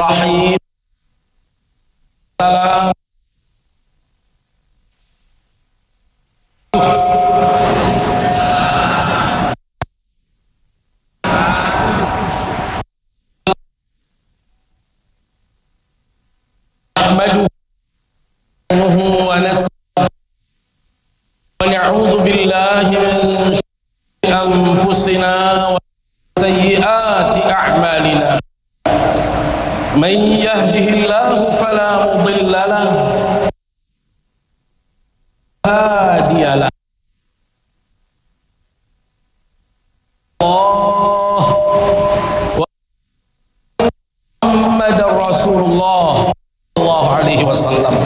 Bismillahirrahmanirrahim. ونعوذ بالله من شرور أنفسنا وسيئات أعمالنا من يهده الله فلا مضل له هادي له محمد رسول الله صلى الله عليه وسلم.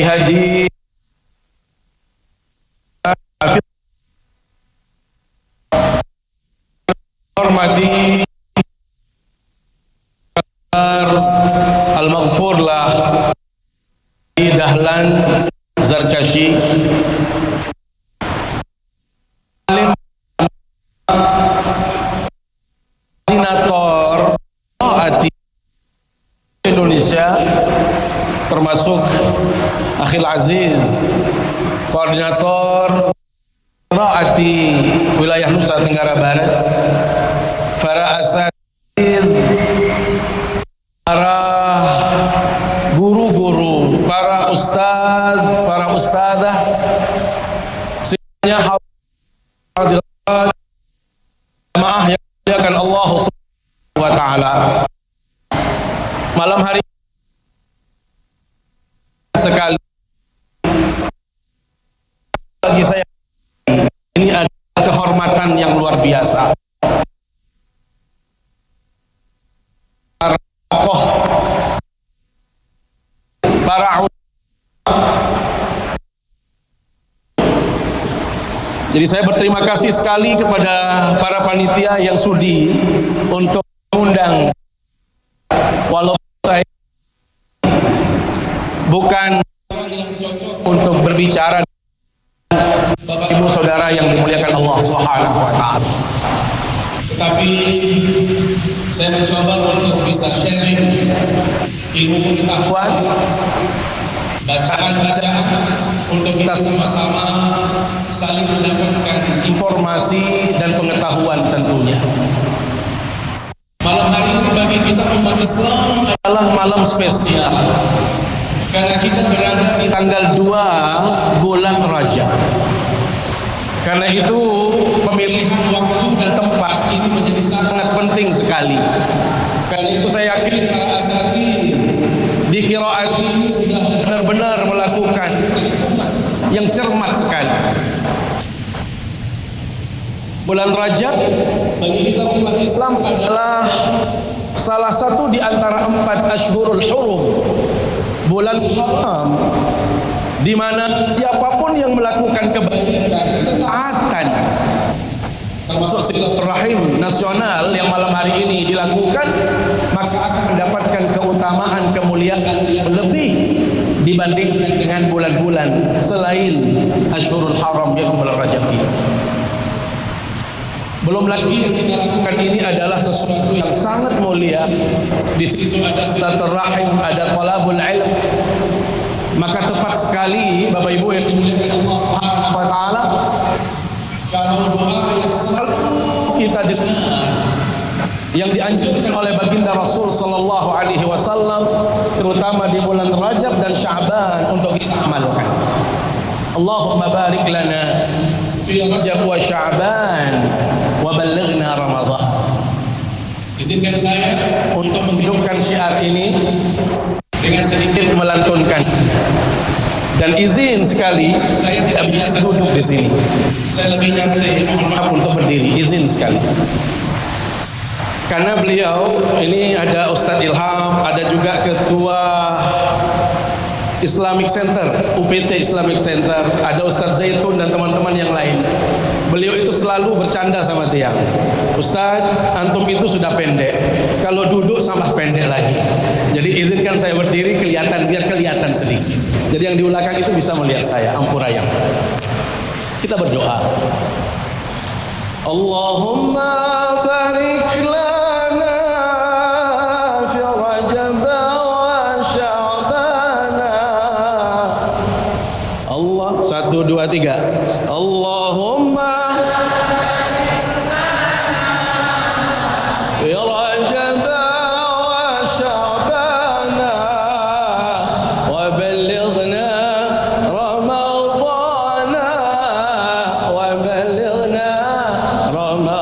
Haji hormati Al-Maghfur lah Dahlan Zarkashi, koordinator Ati Indonesia, termasuk Akhil Aziz, koordinator Ati wilayah Nusa Tenggara Barat, para asatidz, para guru-guru, para ustaz, para ustadzah, semuanya hadirat jamaah yang dimuliakan Allah Subhanahu wa taala. Malam hari sekali bagi saya ini adalah kehormatan yang luar biasa. Para tokoh, para jadi saya berterima kasih sekali kepada para panitia yang sudi untuk mengundang, walaupun saya bukan yang cocok untuk berbicara Bapak Ibu Saudara yang dimuliakan Allah Subhanahu wa taala. Tetapi saya mencoba untuk bisa sharing ilmu pengetahuan, bacaan-bacaan untuk kita sama-sama saling mendapatkan informasi dan pengetahuan tentunya. Malam hari ini bagi kita umat Islam adalah malam spesial, karena kita berada di tanggal 2 bulan Rajab. Karena itu pemilihan waktu dan tempat ini menjadi sangat penting sekali. Karena itu saya yakin para asatidz di qiraat ini sudah benar-benar melakukan perhitungan yang cermat sekali. Bulan Rajab bagi kita umat Islam adalah salah satu di antara 4 Ashhurul Hurum, bulan haram, di mana siapapun yang melakukan kebaikan, ketaatan, termasuk silaturahim nasional yang malam hari ini dilakukan, maka akan mendapatkan keutamaan, kemuliaan yang lebih dibandingkan dengan bulan-bulan selain Ashhurul Haram yaitu bulan Rajab ini. Belum lagi yang kita lakukan ini adalah sesuatu yang sangat mulia. Di situ ada silaturahim, ada talabul ilm. Maka tepat sekali Bapak Ibu yang dimuliakan Allah Subhanahu wa taala, kalau doa yang selalu kita dengar yang dianjurkan oleh baginda Rasul sallallahu alaihi wasallam, terutama di bulan Rajab dan Sya'ban, untuk kita amalkan. Allahumma barik lana fi Rajab wa Sya'ban wa ballighna Ramadan. Izinkan saya untuk menghidupkan syiar ini dengan sedikit melantunkan. Dan izin sekali, saya tidak biasa duduk di sini. Saya lebih nyantai, mohon maaf untuk berdiri. Izin sekali. Karena beliau ini ada Ustadz Ilham, ada juga Ketua Islamic Center, UPT Islamic Center, ada Ustadz Zaitun dan teman-teman yang lain. Beliau itu selalu bercanda sama tiang. Ustadz, antum itu sudah pendek, kalau duduk sama pendek lagi. Jadi izinkan saya berdiri, kelihatan, biar kelihatan sedikit. Jadi yang di belakang itu bisa melihat saya, ampurayang. Kita berdoa. Allahumma barik lana fi Rajab wa Sya'bana. Allah, 1 2 3. Allahumma fi Rajab wa Sya'bana wa ballighna Ramadana wa ballighna Ramadana.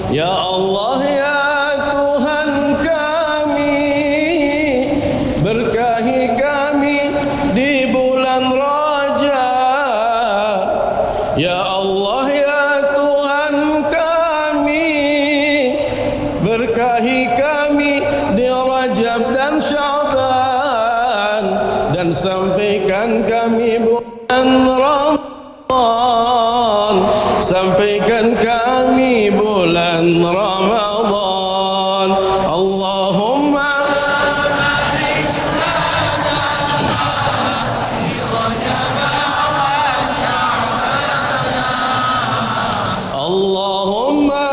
Ya Allah, ya Tuhan kami, berkahi kami di bulan Rajab. Ya Allah, ya Tuhan kami, berkahi kami di Rajab dan Sya'ban, dan sampaikan kami bulan Ramadan, sampaikan kami bulan Ramadan. Allahumma Allahumma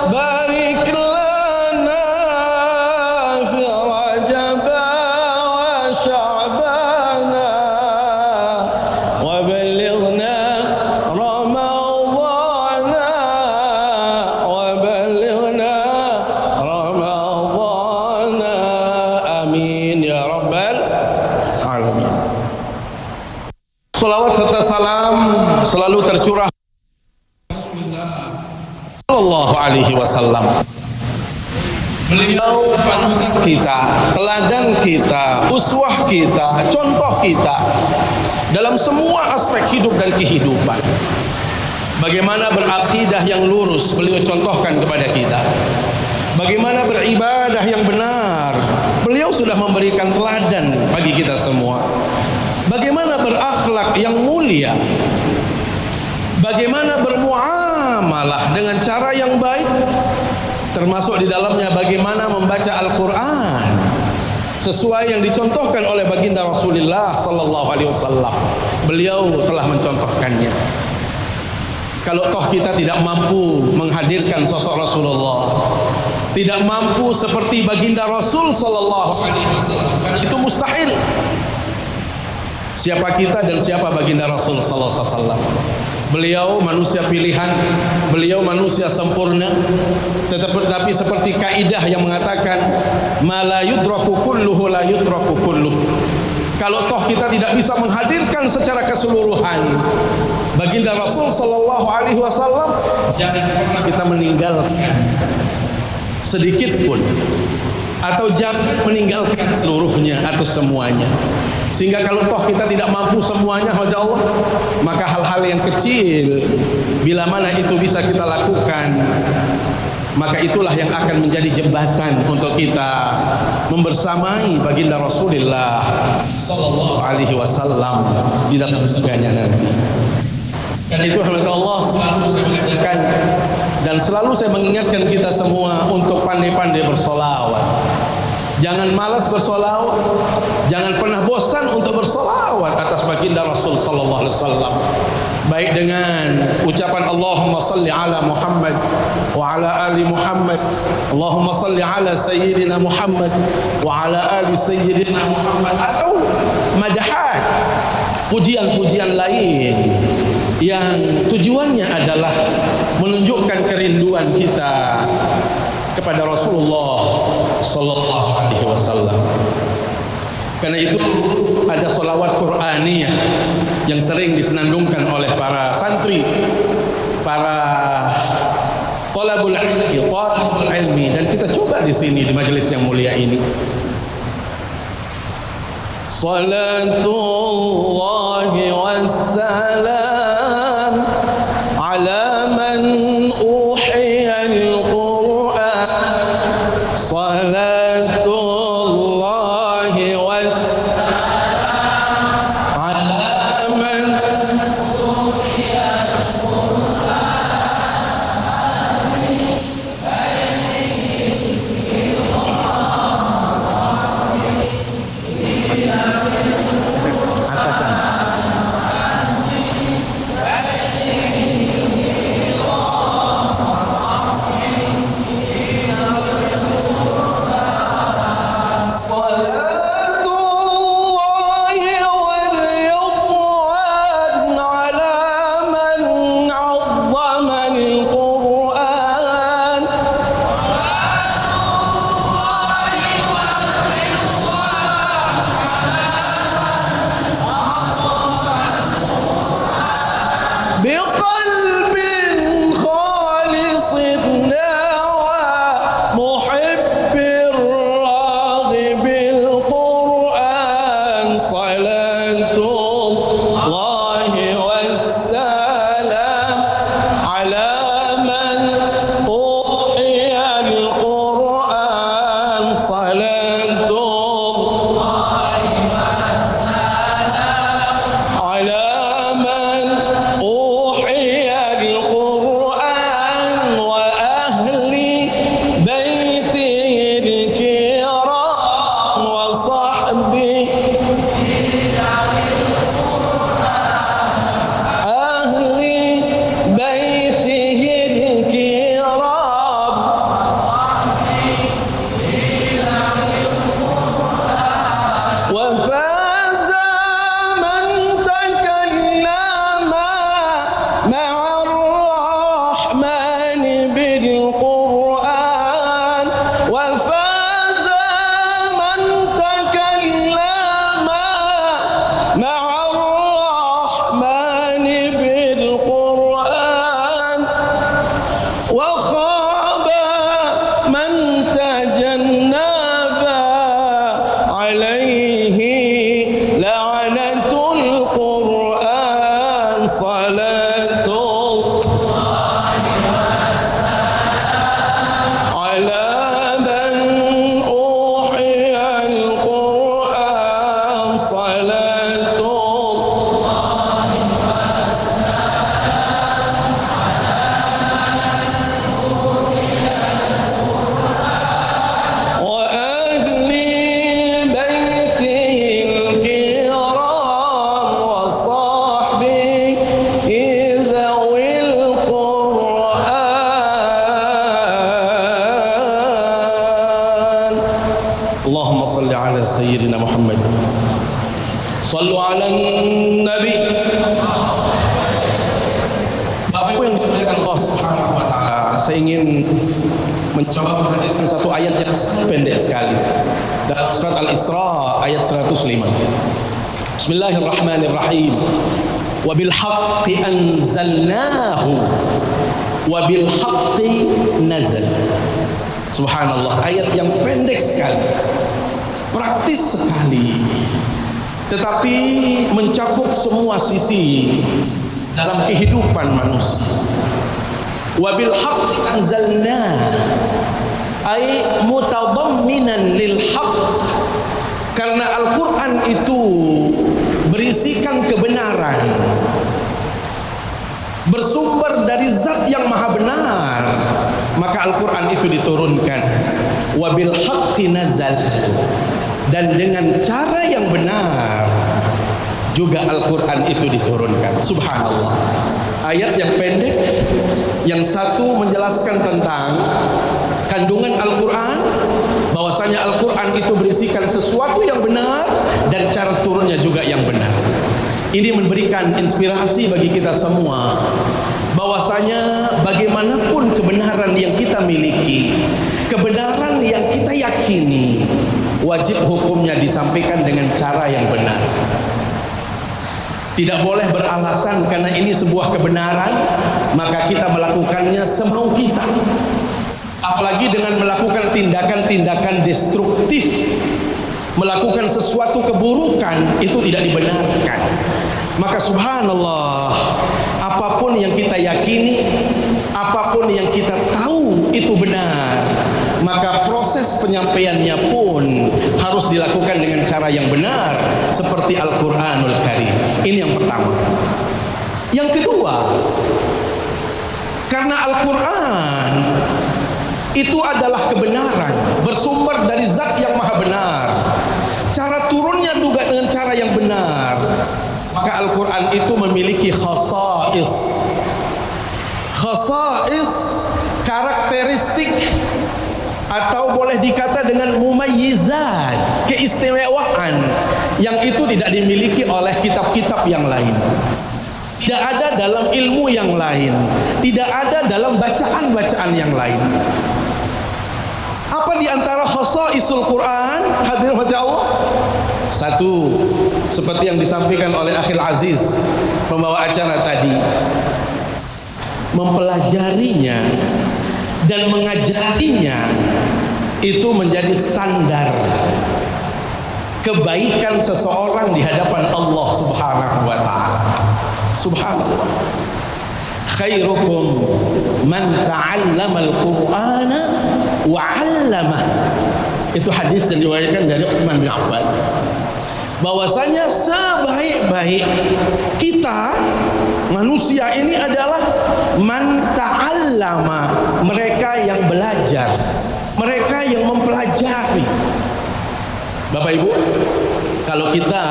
barik lana fi Rajab wa Sya'bana wa ballighna Ramadana wa ballighna Ramadana. Amin ya rabbal alamin. Salawat serta salam selalu tercurah Sallallahu alaihi wasallam. Beliau panutan kita, teladan kita, uswah kita, contoh kita dalam semua aspek hidup dan kehidupan. Bagaimana berakidah yang lurus beliau contohkan kepada kita. Bagaimana beribadah yang benar, beliau sudah memberikan teladan bagi kita semua. Bagaimana berakhlak yang mulia, bagaimana bermuamalah dengan cara yang baik, termasuk di dalamnya bagaimana membaca Al-Quran sesuai yang dicontohkan oleh baginda Rasulullah sallallahu alaihi wasallam. Beliau telah mencontohkannya. Kalau toh kita tidak mampu menghadirkan sosok Rasulullah, tidak mampu seperti baginda Rasul sallallahu alaihi wasallam, karena itu mustahil. Siapa kita dan siapa baginda Rasul sallallahu alaihi wasallam? Beliau manusia pilihan, beliau manusia sempurna, tetapi seperti kaidah yang mengatakan ma la yudraku kulluhu la yudraku kulluhu. Kalau toh kita tidak bisa menghadirkan secara keseluruhan baginda Rasul sallallahu alaihi wasallam, jangan pernah kita meninggalkan sedikit pun, atau jangan meninggalkan seluruhnya atau semuanya. Sehingga kalau toh kita tidak mampu semuanya, masya Allah, maka hal-hal yang kecil bila mana itu bisa kita lakukan, maka itulah yang akan menjadi jembatan untuk kita membersamai baginda Rasulullah sallallahu alaihi wasallam di dalam surganya nanti. Dan itu Allah selalu saya mengajarkan dan selalu saya mengingatkan kita semua untuk pandai-pandai bersolawat. Jangan malas bersolawat, jangan pernah bosan untuk bersolawat atas baginda Rasul sallallahu alaihi wasallam. Baik dengan ucapan Allahumma salli ala Muhammad wa ala ali Muhammad, Allahumma salli ala sayyidina Muhammad wa ala ali sayyidina Muhammad, atau madahat, pujian-pujian lain yang tujuannya adalah menunjukkan kerinduan kita kepada Rasulullah sallallahu alaihi wasallam. Karena itu ada sholawat Qur'aniyah yang sering disenandungkan oleh para santri, para talabul ilmi, dan kita coba di sini di majelis yang mulia ini. Salatullahi wassalam ala man uhiya al-Qur'an. Salatullahi wassalam ala man uhiya al-Qur'an. salatullahi wassalam ala man uhiya al-Quran salatullahi wassalam ala man uhiya al-Quran wa ahli baitihi al-kiram wa sahbihi وفاز من تكلم مع الرحمن بالقرآن وفاز من تكلم مع الرحمن بالقرآن وخاب من تجنب عليه لعنة القرآن صلاة الله على من أوحي القرآن صلاة الله وأهل بيته الكرام وصحبه ذوي القرآن اللهم صل على سيدنا محمد صلوا على النبي. Bapak Ibu yang dimuliakan Allah Subhanahu wa taala, saya ingin mencoba menghadirkan satu ayat yang sangat pendek sekali dalam surat Al-Isra ayat 105. Bismillahirrahmanirrahim. Wa bil haqqi anzalnahu wa bil haqqi nazal. Subhanallah, ayat yang pendek sekali, praktis sekali, tetapi mencakup semua sisi dalam kehidupan manusia. Wabil haqqi anzalna ay mutadamminan lil haqq, karena Al-Quran itu berisikan kebenaran, bersumber dari zat yang maha benar, maka Al-Quran itu diturunkan. Wabil haqqi nazal, dan dengan cara yang benar juga Al-Quran itu diturunkan. Subhanallah, ayat yang pendek, yang satu menjelaskan tentang kandungan Al-Quran, bahwasanya Al-Quran itu berisikan sesuatu yang benar dan cara turunnya juga yang benar. Ini memberikan inspirasi bagi kita semua, bahwasanya bagaimanapun kebenaran yang kita miliki, kebenaran yang kita yakini, wajib hukumnya disampaikan dengan cara yang benar. Tidak boleh beralasan karena ini sebuah kebenaran maka kita melakukannya semau kita, apalagi dengan melakukan tindakan-tindakan destruktif, melakukan sesuatu keburukan, itu tidak dibenarkan. Maka subhanallah, apapun yang kita yakini, apapun yang kita tahu itu benar, maka proses penyampaiannya pun harus dilakukan dengan cara yang benar, seperti Al-Quranul Karim. Ini yang pertama. Yang kedua, karena Al-Quran itu adalah kebenaran, bersumber dari zat yang maha benar, cara turunnya juga dengan cara yang benar, maka Al-Quran itu memiliki khasais, karakteristik, atau boleh dikata dengan mumayyizat, keistimewaan yang itu tidak dimiliki oleh kitab-kitab yang lain, tidak ada dalam ilmu yang lain, tidak ada dalam bacaan-bacaan yang lain. Apa di antara khasaisul Quran, hadirin Allah? Satu, seperti yang disampaikan oleh Akhil Aziz, pembawa acara tadi, mempelajarinya dan mengajarinya itu menjadi standar. kebaikan seseorang di hadapan Allah Subhanahu wa taala. Subhanallah. Khairukum man ta'allama al-Qur'ana wa 'allamah. Itu hadis yang diriwayatkan dari Utsman bin Affan. Bahwasanya sebaik-baik kita manusia ini adalah man ta'allama, mereka yang belajar, mereka yang mempelajari. Bapak Ibu, kalau kita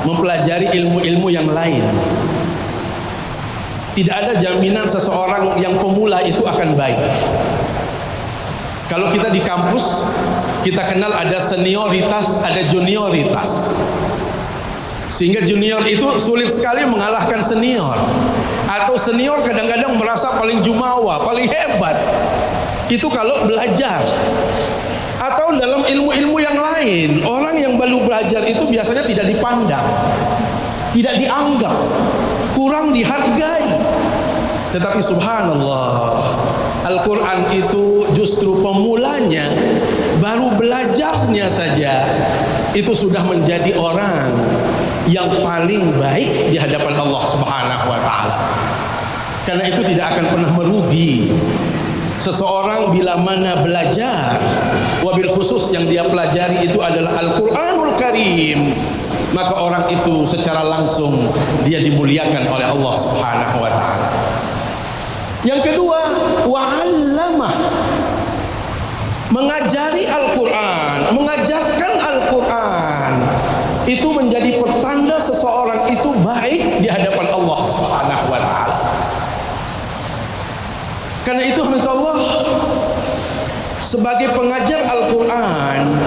mempelajari ilmu-ilmu yang lain, tidak ada jaminan seseorang yang pemula itu akan baik. Kalau kita di kampus, kita kenal ada senioritas, ada junioritas. Sehingga junior itu sulit sekali mengalahkan senior. Atau senior kadang-kadang merasa paling jumawa, paling hebat. Itu kalau belajar. Atau dalam ilmu-ilmu yang lain, orang yang baru belajar itu biasanya tidak dipandang, tidak dianggap, kurang dihargai. Tetapi subhanallah, Al-Quran itu justru pemulanya, baru belajarnya saja, itu sudah menjadi orang yang paling baik di hadapan Allah Subhanahu wa ta'ala. Karena itu tidak akan pernah merugi seseorang bila mana belajar, wabil khusus yang dia pelajari itu adalah Al-Quranul Karim, maka orang itu secara langsung dia dimuliakan oleh Allah Subhanahu wa ta'ala. Yang kedua, wa'allamah, mengajari Al-Quran, mengajarkan Al-Quran, itu menjadi pertanda seseorang itu baik di hadapan Allah Subhanahu wa ta'ala. Karena itu Allah sebagai pengajar Al-Quran,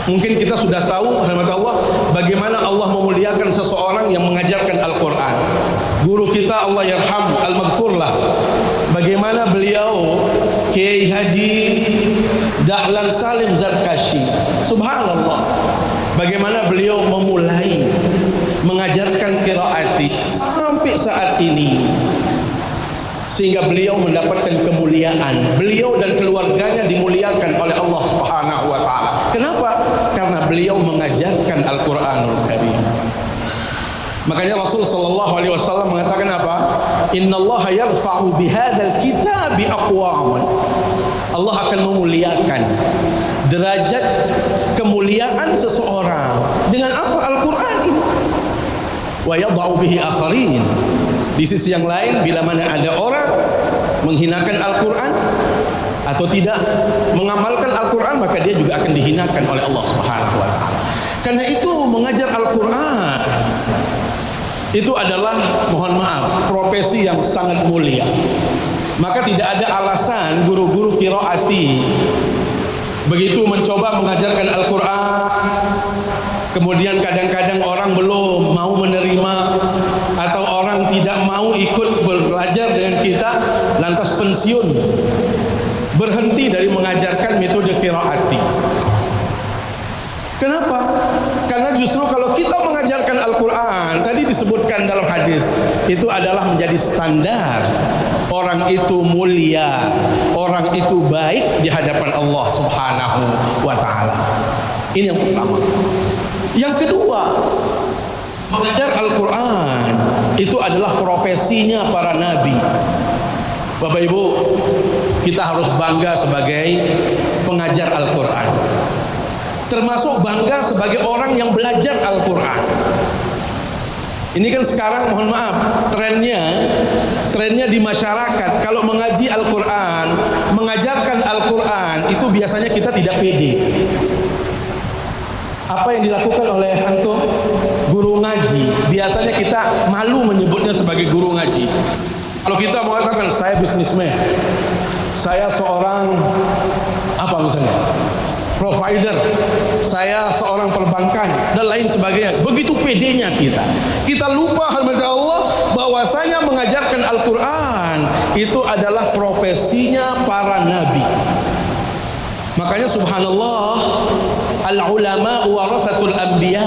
mungkin kita sudah tahu Allah bagaimana Allah memuliakan seseorang yang mengajarkan Al-Quran. Guru kita Allah yarham al-maghfurlah, bagaimana beliau Kiai Haji Dahlan Salim Zarkashi, subhanallah, bagaimana beliau memulai mengajarkan qiraati sampai saat ini, sehingga beliau mendapatkan kemuliaan. Beliau dan keluarganya dimuliakan oleh Allah Subhanahu wa ta'ala. Kenapa? Karena beliau mengajarkan Al-Quranul Karim. Makanya Rasul sallallahu alaihi wasallam mengatakan apa? Innallaha yarfa'u bihadzal kitabi aqwaman. Allah akan memuliakan derajat kemuliaan seseorang dengan apa? Al-Quran. Wa yadh'u bihi akharin. Di sisi yang lain, bila mana ada orang menghinakan Al-Quran atau tidak mengamalkan Al-Quran, maka dia juga akan dihinakan oleh Allah Subhanahu wa ta'ala. Karena itu mengajar Al-Quran itu adalah, mohon maaf, profesi yang sangat mulia. Maka tidak ada alasan guru-guru qiraati begitu mencoba mengajarkan Al-Quran, kemudian kadang-kadang orang belum mau menerima atau orang tidak mau ikut belajar dengan kita, lantas pensiun, berhenti dari mengajarkan metode qiraati. Kenapa? Karena justru kalau kita mengajarkan Al-Quran, tadi disebutkan dalam hadis, itu adalah menjadi standar orang itu mulia, orang itu baik di hadapan Allah Subhanahu wa ta'ala. Ini yang pertama. Yang kedua, mengajar Al-Quran itu adalah profesinya para nabi. Bapak Ibu, kita harus bangga sebagai pengajar Al-Quran, termasuk bangga sebagai orang yang belajar Al-Quran. Ini kan sekarang, mohon maaf, trennya di masyarakat, kalau mengaji Al-Quran, mengajarkan Al-Quran, itu biasanya kita tidak pede. Apa yang dilakukan oleh antum guru ngaji, biasanya kita malu menyebutnya sebagai guru ngaji. Kalau kita mengatakan saya bisnismen, saya seorang apa misalnya, provider, saya seorang perbankan dan lain sebagainya, begitu pedenya kita lupa hormat Allah bahwasanya mengajarkan Al-Quran itu adalah profesinya para nabi. Makanya subhanallah, al-ulama warasatul anbiya,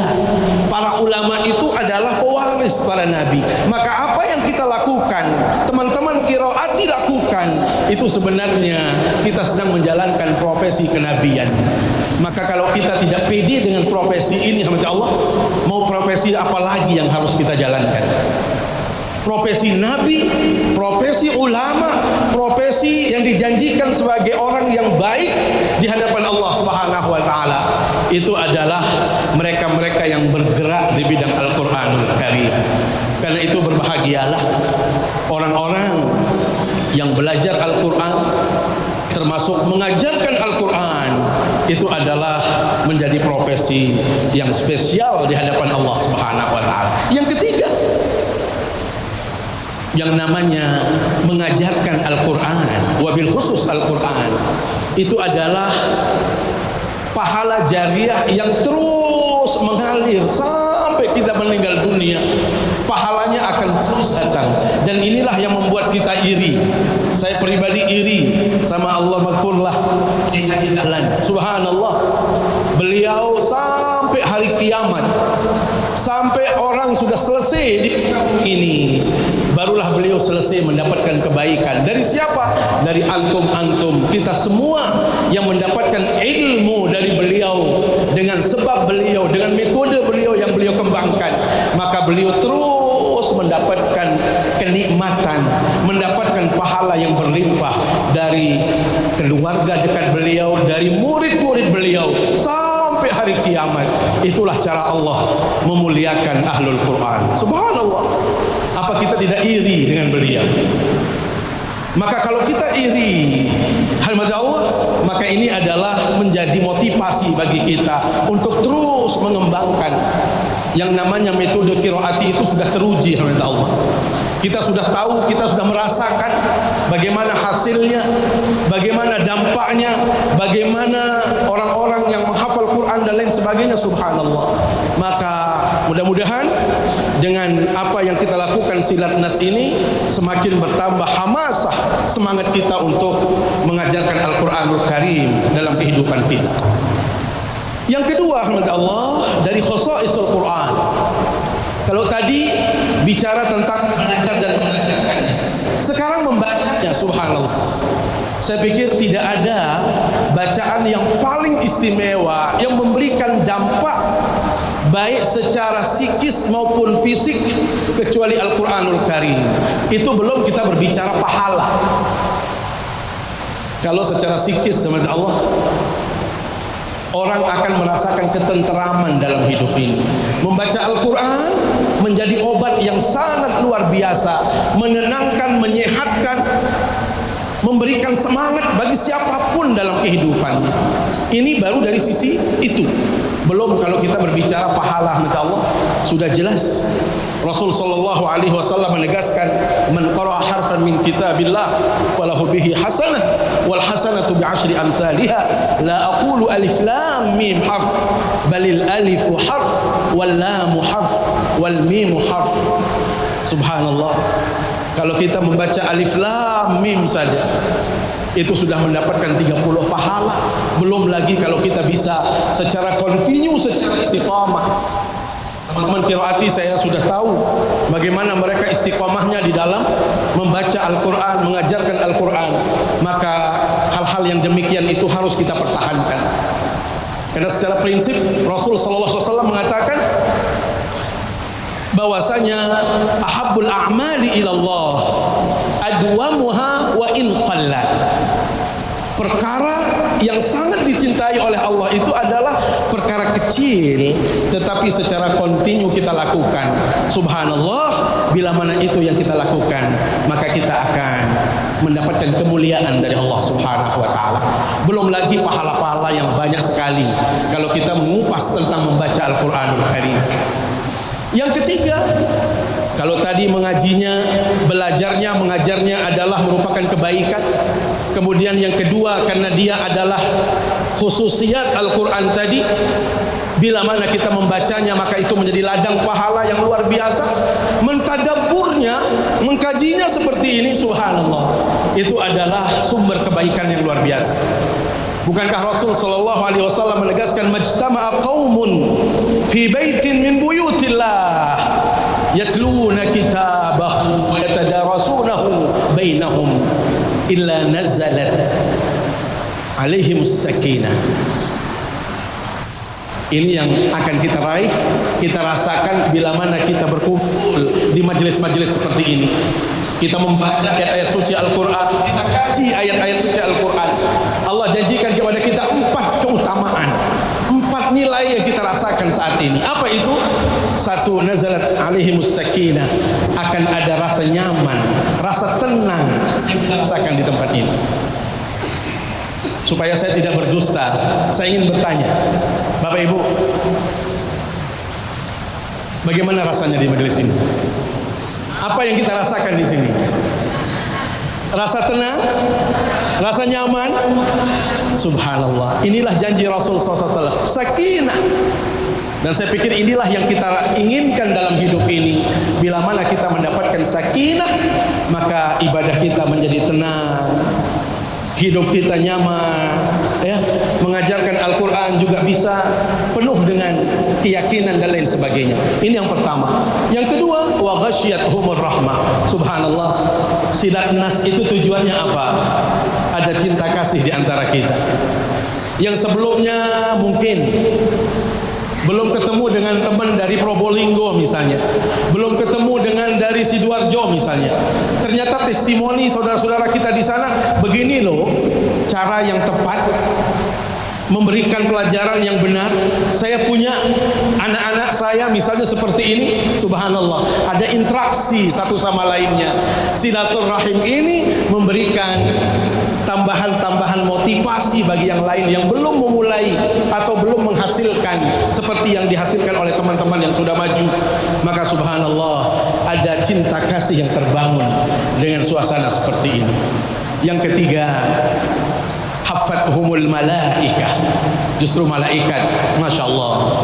para ulama itu adalah pewaris para nabi. Maka apa yang kita lakukan, teman-teman qiraati lakukan, itu sebenarnya kita sedang menjalankan profesi kenabian. Maka kalau kita tidak pede dengan profesi ini, hamba Allah, mau profesi apa lagi yang harus kita jalankan? Profesi nabi, profesi ulama, profesi yang dijanjikan sebagai orang yang baik di hadapan Allah Subhanahu wa taala, itu adalah mereka-mereka yang bergerak di bidang Al-Qur'anul Karim. Karena itu berbahagialah orang-orang yang belajar Al-Qur'an, termasuk mengajarkan Al-Quran. Itu adalah menjadi profesi yang spesial di hadapan Allah Subhanahu wa taala. Yang ketiga, yang namanya mengajarkan Al-Quran, wabil khusus Al-Quran, itu adalah pahala jariah yang terus mengalir sampai kita meninggal dunia. Pahalanya akan terus datang, dan inilah yang membuat kita iri. Saya pribadi iri sama Allah maghfurlah Haji Dahlan. Subhanallah, beliau sampai hari kiamat, sampai orang sudah selesai di ini, barulah beliau selesai mendapatkan kebaikan. Dari siapa? Dari antum-antum, kita semua yang mendapatkan ilmu dari beliau, dengan sebab beliau, dengan metode beliau yang beliau kembangkan. Maka beliau terus mendapatkan kenikmatan, mendapatkan pahala yang berlimpah dari keluarga dekat beliau, dari murid-murid beliau sampai hari kiamat. Itulah cara Allah memuliakan ahlul Quran. Subhanallah. Apa kita tidak iri dengan beliau? Maka kalau kita iri, hadirat Allah, maka ini adalah menjadi motivasi bagi kita untuk terus mengembangkan. Yang namanya metode qiraati itu sudah teruji, hadirat Allah. Kita sudah tahu, kita sudah merasakan bagaimana hasilnya, bagaimana dampaknya, bagaimana orang-orang yang menghafal Quran dan lain sebagainya. Subhanallah. Maka mudah-mudahan dengan apa yang kita lakukan silat nas ini semakin bertambah hamasah semangat kita untuk mengajarkan Al-Quranul Karim dalam kehidupan kita. Yang kedua, Allah, dari khosaisul Quran. Kalau tadi bicara tentang belajar dan mengajarkannya, sekarang membacanya. Subhanallah, saya pikir tidak ada bacaan yang paling istimewa, yang memberikan dampak baik secara psikis maupun fisik, kecuali Al-Quranul Karim. Itu belum kita berbicara pahala. Kalau secara psikis, sama Allah, orang akan merasakan ketenteraman dalam hidup ini. Membaca Al-Quran menjadi obat yang sangat luar biasa, menenangkan, menyehatkan, memberikan semangat bagi siapapun dalam kehidupan. Ini baru dari sisi itu. Belum kalau kita berbicara pahala, minta Allah sudah jelas. Rasul sallallahu alaihi wasallam menegaskan, man qara'a harfan min kitabillah walahu bihi hasanah wal hasanatu bi 'ashri amsalha. La aqulu alif lam mim harf, balil alif harf wal lam harf wal mim harf. Subhanallah. Kalau kita membaca alif lam mim saja, itu sudah mendapatkan 30 pahala. Belum lagi kalau kita bisa secara kontinu, secara istiqamah. Teman-teman qiraati saya sudah tahu bagaimana mereka istiqamahnya di dalam membaca Al-Quran, mengajarkan Al-Quran. Maka hal-hal yang demikian itu harus kita pertahankan. Karena secara prinsip Rasul sallallahu alaihi wasallam mengatakan bahwasanya ahabbul a'mali ilallah adwamuha wa in qallat. Perkara yang sangat dicintai oleh Allah itu adalah perkara kecil, tetapi secara kontinu kita lakukan. Subhanallah, bila mana itu yang kita lakukan, maka kita akan mendapatkan kemuliaan dari Allah Subhanahu wa taala. Belum lagi pahala-pahala yang banyak sekali kalau kita mengupas tentang membaca Al-Qur'anul Karim. Yang ketiga, kalau tadi mengajinya, belajarnya, mengajarnya adalah merupakan kebaikan. Kemudian yang kedua, karena dia adalah khususiyat Al-Quran tadi, bila mana kita membacanya maka itu menjadi ladang pahala yang luar biasa. Mentadabburnya, mengkajinya seperti ini, subhanallah, itu adalah sumber kebaikan yang luar biasa. Bukankah Rasul sallallahu alaihi wasallam menegaskan, majtama'a qaumun fi baitin min buyutillah yatluna kitabahu wa yatadarasunahu bainahum illa nazalat alaihimus sakinah. Ini yang akan kita raih, kita rasakan bila mana kita berkumpul di majelis-majelis seperti ini. Kita membaca ayat-ayat suci Al-Quran, kita kaji ayat-ayat suci Al-Quran. Allah janjikan kepada kita 4 keutamaan, 4 nilai yang kita rasakan saat ini. Apa itu? 1, nazalat alaihimus sakinah, akan ada rasa nyaman, rasa tenang yang kita rasakan di tempat ini. Supaya saya tidak berdusta, saya ingin bertanya, Bapak Ibu, bagaimana rasanya di majelis ini? Apa yang kita rasakan di sini? Rasa tenang, rasa nyaman. Subhanallah, inilah janji Rasul SAW, sakinah. Dan saya pikir inilah yang kita inginkan dalam hidup ini. Bila mana kita mendapatkan sakinah, maka ibadah kita menjadi tenang, hidup kita nyaman, ya. Mengajarkan Al-Quran juga bisa penuh dengan keyakinan dan lain sebagainya. Ini yang pertama. Yang kedua, wa ghasyiyatuhumur rahmah. Subhanallah, silat nas itu tujuannya apa? Ada cinta kasih di antara kita. Yang sebelumnya mungkin belum ketemu dengan teman dari Probolinggo misalnya, belum ketemu dengan dari Sidoarjo misalnya. Ternyata testimoni saudara-saudara kita di sana, begini loh cara yang tepat memberikan pelajaran yang benar. Saya punya anak-anak saya misalnya seperti ini, subhanallah, ada interaksi satu sama lainnya. Silaturahim ini memberikan tambahan-tambahan motivasi bagi yang lain yang belum memulai atau belum menghasilkan seperti yang dihasilkan oleh teman-teman yang sudah maju. Maka subhanallah, ada cinta kasih yang terbangun dengan suasana seperti ini. Yang ketiga, hafathumul malaikah. Justru malaikat, Masya Allah,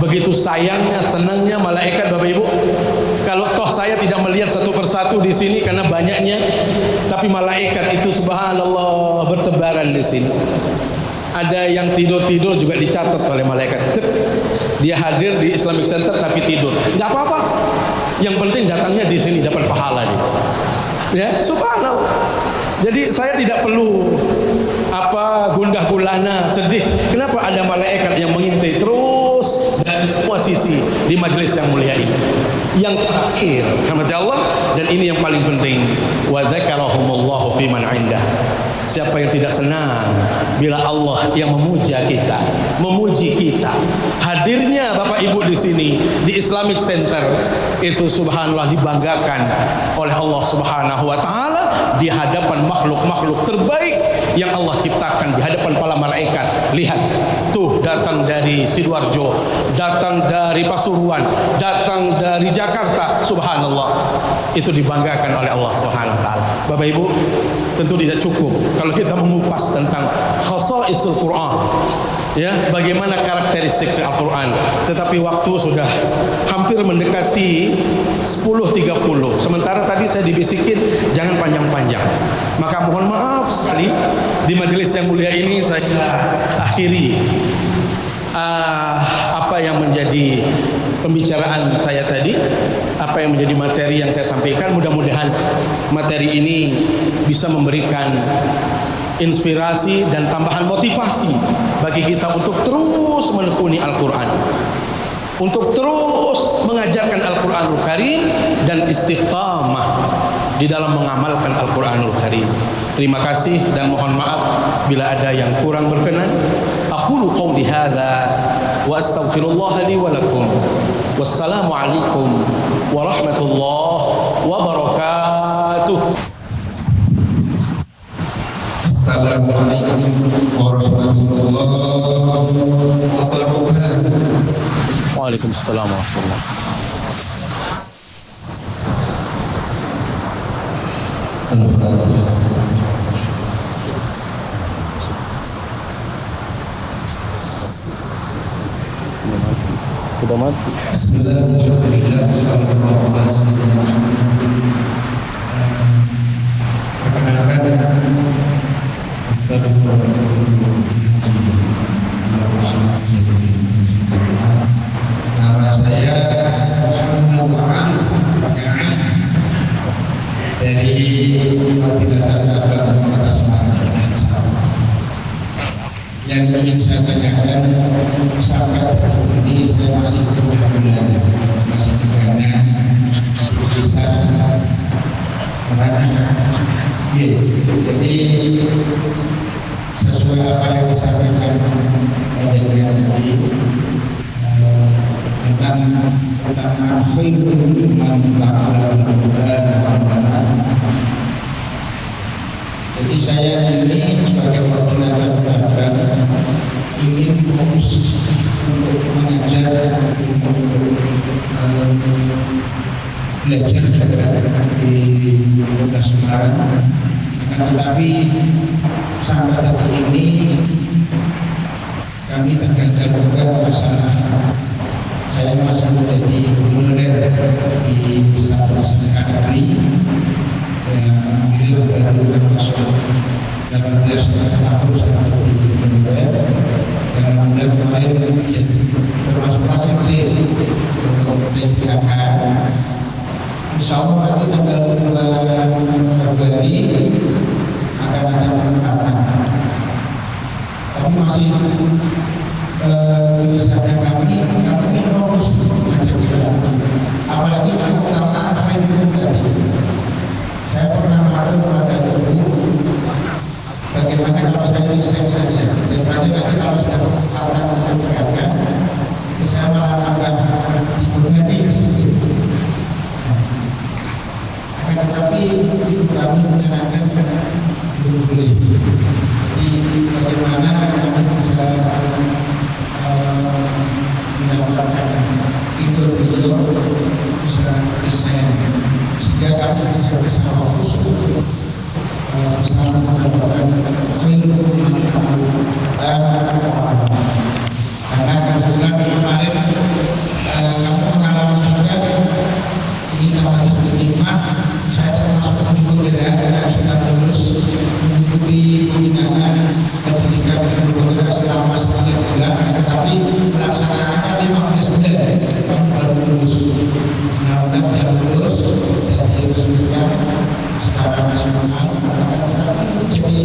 begitu sayangnya, senangnya malaikat, Bapak Ibu. Kalau toh saya tidak melihat satu persatu di sini karena banyaknya, tapi malaikat itu subhanallah bertebaran di sini. Ada yang tidur-tidur juga dicatat oleh malaikat. Dia hadir di Islamic Center tapi tidur, nggak apa-apa. Yang penting datangnya di sini dapat pahala gitu. Ya, subhanallah. Jadi saya tidak perlu gundah gulana, sedih. Kenapa ada malaikat yang mengintai terus dari semua sisi di majelis yang mulia ini? Yang terakhir, rahmat Allah, dan ini yang paling penting, wa dzakarahumullahu fi man 'indah. Siapa yang tidak senang bila Allah yang memuja kita, memuji kita? Hadirnya Bapak Ibu di sini di Islamic Center itu subhanallah dibanggakan oleh Allah Subhanahu wa taala di hadapan makhluk-makhluk terbaik yang Allah ciptakan, di hadapan para malaikat. Lihat, tuh datang dari Sidoarjo, datang dari Pasuruan, datang dari Jakarta, subhanallah. Itu dibanggakan oleh Allah Subhanahu wa taala. Bapak Ibu, tentu tidak cukup kalau kita mengupas tentang khasaisul Quran, ya, bagaimana karakteristik Al-Quran. Tetapi waktu sudah hampir mendekati 10.30. Sementara tadi saya dibisikin jangan panjang-panjang. Maka mohon maaf sekali, di majelis yang mulia ini saya akhiri apa yang menjadi pembicaraan saya tadi, apa yang menjadi materi yang saya sampaikan. Mudah-mudahan materi ini bisa memberikan inspirasi dan tambahan motivasi bagi kita untuk terus menekuni Al-Quran, untuk terus mengajarkan Al-Quranul Karim dan istiqamah di dalam mengamalkan Al-Quranul Karim. Terima kasih dan mohon maaf bila ada yang kurang berkenan. Aqulu qawli hadza wa astaghfirullah li wa lakum. Wassalamu alaikum warahmatullahi wabarakatuh. Assalamualaikum warahmatullahi wabarakatuh. Waalaikumsalam warahmatullahi wabarakatuh. Sudah mati. Bismillahirrahmanirrahim. Sallallahu alaihi wasallam. Perkenalkan, kita nama saya Muhammad Arif dari Madinatul Cabang Kota Semarang. Yang Dan ingin saya tanyakan, sampai detik ini saya masih bulan, masih digana, bisa merana. Jadi sesuai apa yang disampaikan kajian tadi tentang utama khairul man ta'ala al-Qur'an. Jadi saya ini sebagai koordinator cabang ingin fokus untuk mengajar, untuk belajar juga di Kota Semarang. Tetapi sampai detik ini kami terganjal juga masalah saya masih menjadi honorer di satu SMK negeri. Alhamdulillah baru termasuk 18 tahun saya menjadi honorer, dan alhamdulillah kemarin menjadi termasuk pasien untuk P3K. Insya Allah nanti tanggal 2 Februari akan ada penempatan. Tapi masih misalnya kami fokus mengajar di dalam, apalagi keutamaan khairul tadi. Saya pernah matur kepada ibu, bagaimana kalau saya resign saja, daripada nanti kalau sudah penempatan meninggalkan, saya malah nambah dibebani di situ. Akan tetapi ibu kami menyarankan belum boleh. Jadi bagaimana kami bisa mendapatkan itu beliau bisa resign, sehingga kami bisa fokus untuk bisa mendapatkan khairul man ta'ala. Karena kebetulan kemarin kami mengalami juga ini tawadus ketimah, saya termasuk guru penggerak yang sudah lulus mengikuti pembinaan pendidikan guru penggerak selama 9 bulan, tetapi pelaksanaannya 15 bulan kami baru lulus. Mudah-mudahan saya lulus, saya diresmikan secara nasional. Maka tetapi menjadi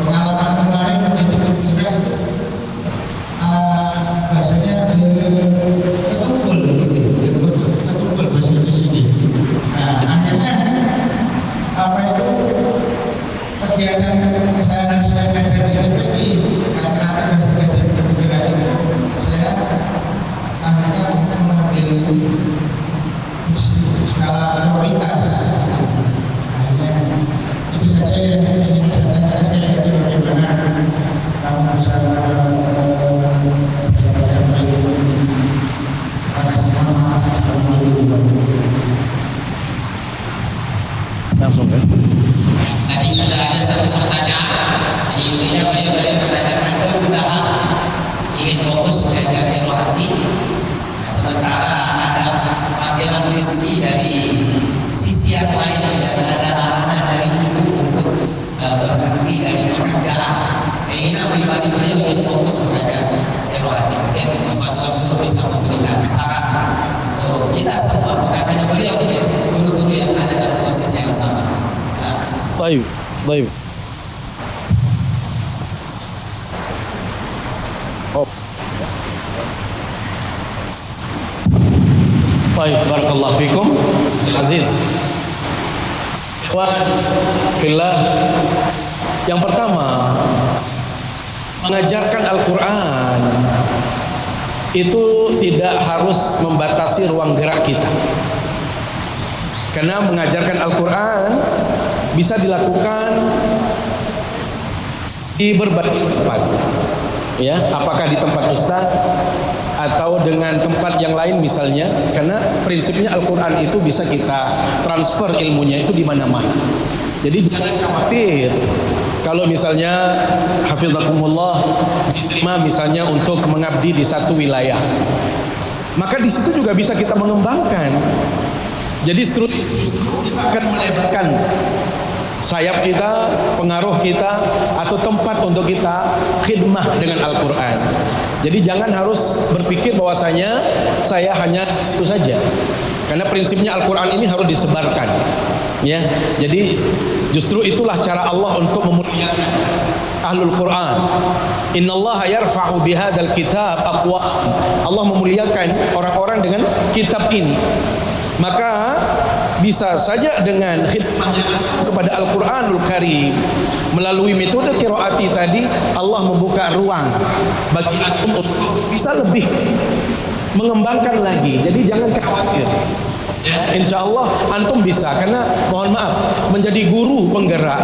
pengalaman kemarin menjadi guru penggerak itu bahasanya ketumpul gitu, ketumpul bahasa di sini. Nah, akhirnya apa itu kegiatan saya harus ngajar di LPI karena tugas-tugas di penggerak itu saya akhirnya mengambil skala prioritas. Akhirnya itu saja yang ingin saya tanyakan sekali lagi, bagaimana kamu bisa langsung kan? Tadi sudah ada satu pertanyaan. Jadi intinya beliau tadi menanyakan kemudahan ingin fokus belajar hati. Nah, sementara ada panggilan rezeki dari sisi yang lain dan ada arahan dari ibu untuk berhenti dari pekerjaan. Keinginan pribadi beliau ingin fokus belajar hati. Mungkin Bapak Tuan Guru bisa memberikan saran untuk kita semua, bukan hanya beliau, guru-guru yang ada dalam posisi yang sama. Baik, baik. Oh. Baik, barakallahu fikum. Aziz. Ikhwan fillah. Yang pertama, mengajarkan Al-Quran itu tidak harus membatasi ruang gerak kita. Karena mengajarkan Al-Quran bisa dilakukan di berbagai tempat, ya, apakah di tempat ustaz atau dengan tempat yang lain misalnya. Karena prinsipnya Al-Quran itu bisa kita transfer ilmunya itu di mana-mana. Jadi jangan khawatir kalau misalnya hafizakumullah diterima misalnya untuk mengabdi di satu wilayah, maka di situ juga bisa kita mengembangkan. Jadi justru kita akan melebarkan sayap kita, pengaruh kita, atau tempat untuk kita khidmah dengan Al-Quran. Jadi jangan harus berpikir bahwasanya saya hanya itu saja, karena prinsipnya Al-Quran ini harus disebarkan, ya. Jadi justru itulah cara Allah untuk memuliakan ahlul Quran. Innallaha yarfa'u bihadzal kitab aqwa. Allah memuliakan orang-orang dengan kitab ini. Maka bisa saja dengan khidmahnya kepada Al-Quranul Karim melalui metode qiraati tadi, Allah membuka ruang bagi antum untuk bisa lebih mengembangkan lagi. Jadi jangan khawatir, ya, insya Allah antum bisa. Karena mohon maaf, menjadi guru penggerak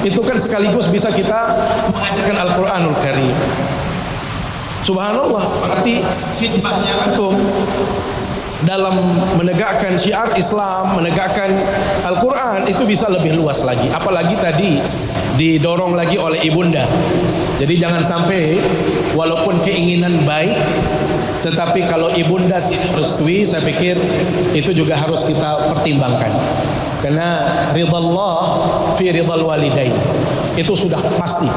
itu kan sekaligus bisa kita mengajarkan Al-Quranul Karim. Subhanallah, berarti khidmahnya antum dalam menegakkan syiar Islam, menegakkan Al-Quran itu bisa lebih luas lagi. Apalagi tadi didorong lagi oleh ibunda. Jadi jangan sampai walaupun keinginan baik, tetapi kalau ibunda tidak merestui, saya pikir itu juga harus kita pertimbangkan. Karena ridallah fi ridal walidain itu sudah pasti.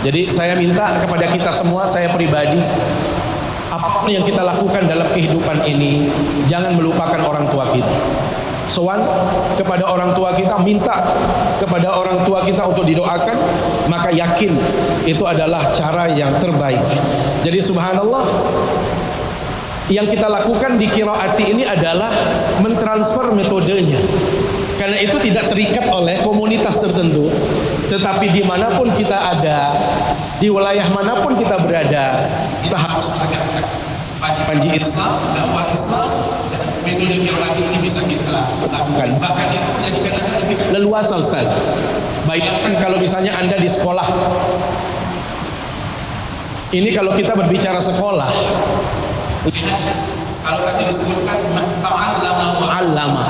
Jadi saya minta kepada kita semua, saya pribadi, apapun yang kita lakukan dalam kehidupan ini, jangan melupakan orang tua kita. Sowan kepada orang tua kita, minta kepada orang tua kita untuk didoakan, maka yakin itu adalah cara yang terbaik. Jadi subhanallah, yang kita lakukan di qiraati ini adalah mentransfer metodenya. Karena itu tidak terikat oleh komunitas tertentu, tetapi dimanapun kita ada, di wilayah manapun kita berada, kita harus menegakkan panji Islam, dakwah Islam, dan metode qiraati ini bisa kita lakukan. Bahkan itu menjadikan Anda lebih leluasa, Ustaz. Bayangkan kalau misalnya Anda di sekolah. Ini kalau kita berbicara sekolah, lihat kalau tadi disebutkan ta'allama wa 'allama.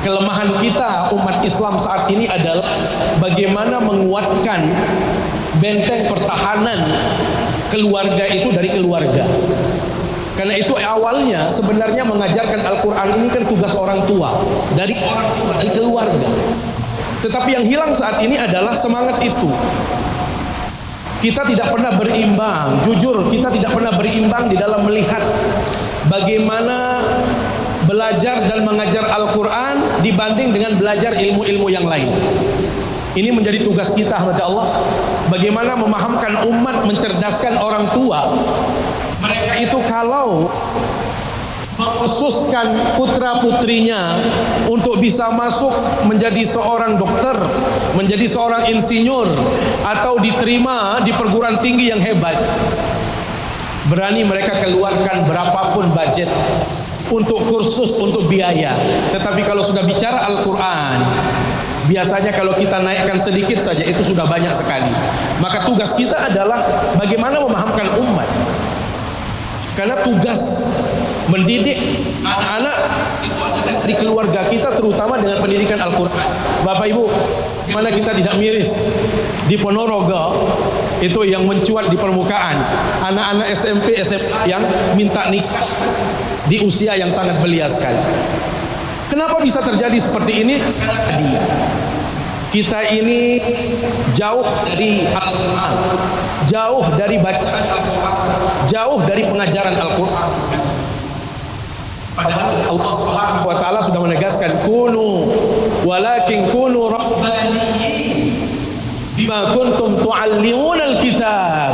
Kelemahan kita umat Islam saat ini adalah bagaimana menguatkan benteng pertahanan keluarga itu dari keluarga. Karena itu awalnya sebenarnya mengajarkan Al-Quran ini kan tugas orang tua, dari orang tua, dari keluarga. Tetapi yang hilang saat ini adalah semangat itu. Kita tidak pernah berimbang, jujur kita tidak pernah berimbang di dalam melihat bagaimana belajar dan mengajar Al-Quran dibanding dengan belajar ilmu-ilmu yang lain. Ini menjadi tugas kita, Masya Allah. Bagaimana memahamkan umat, mencerdaskan orang tua. Mereka itu kalau mengkhususkan putra-putrinya untuk bisa masuk menjadi seorang dokter, menjadi seorang insinyur, atau diterima di perguruan tinggi yang hebat, berani mereka keluarkan berapapun budget untuk kursus, untuk biaya. Tetapi kalau sudah bicara Al-Quran, biasanya kalau kita naikkan sedikit saja itu sudah banyak sekali. Maka tugas kita adalah bagaimana memahamkan umat. Karena tugas mendidik anak-anak itu ada dari keluarga kita, terutama dengan pendidikan Al-Quran. Bapak Ibu, gimana kita tidak miris di Ponorogo itu yang mencuat di permukaan, anak-anak SMP, SMA yang minta nikah di usia yang sangat belia sekali. Kenapa bisa terjadi seperti ini? Karena tadi kita ini jauh dari Al-Quran, jauh dari bacaan Al-Quran, jauh dari pengajaran Al-Quran. Padahal Allah Subhanahu wa taala sudah menegaskan, kunu walakin kunu rabbaniyin bima kuntum tuallimuna al-kitab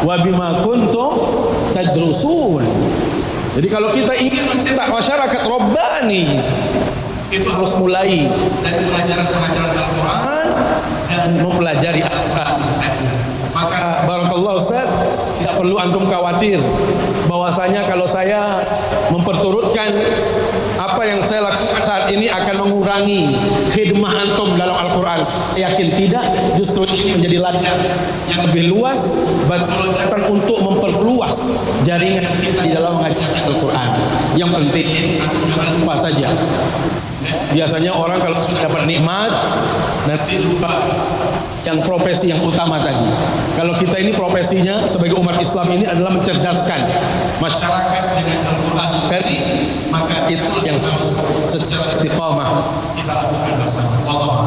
wa bima kuntum tadrusun. Jadi kalau kita ingin mencetak masyarakat Rabbani, itu harus mulai dari pengajaran-pengajaran Al-Quran dan mempelajari Al-Quran. Maka barakallahu Ustaz, tidak perlu antum khawatir bahwasanya kalau saya memperturutkan apa yang saya lakukan saat ini akan mengurangi khidmah antum dalam Al-Quran. Saya yakin tidak, justru ini menjadi ladang yang lebih luas, batu loncatan untuk memperluas jaringan kita di dalam mengajarkan Al-Quran. Yang penting antum jangan lupa saja. Biasanya orang kalau sudah dapat nikmat nanti lupa yang profesi yang utama tadi. Kalau kita ini profesinya sebagai umat Islam ini adalah mencerdaskan masyarakat dengan Al-Quran Karim, maka itu yang harus secara istiqamah kita lakukan bersama. Allah.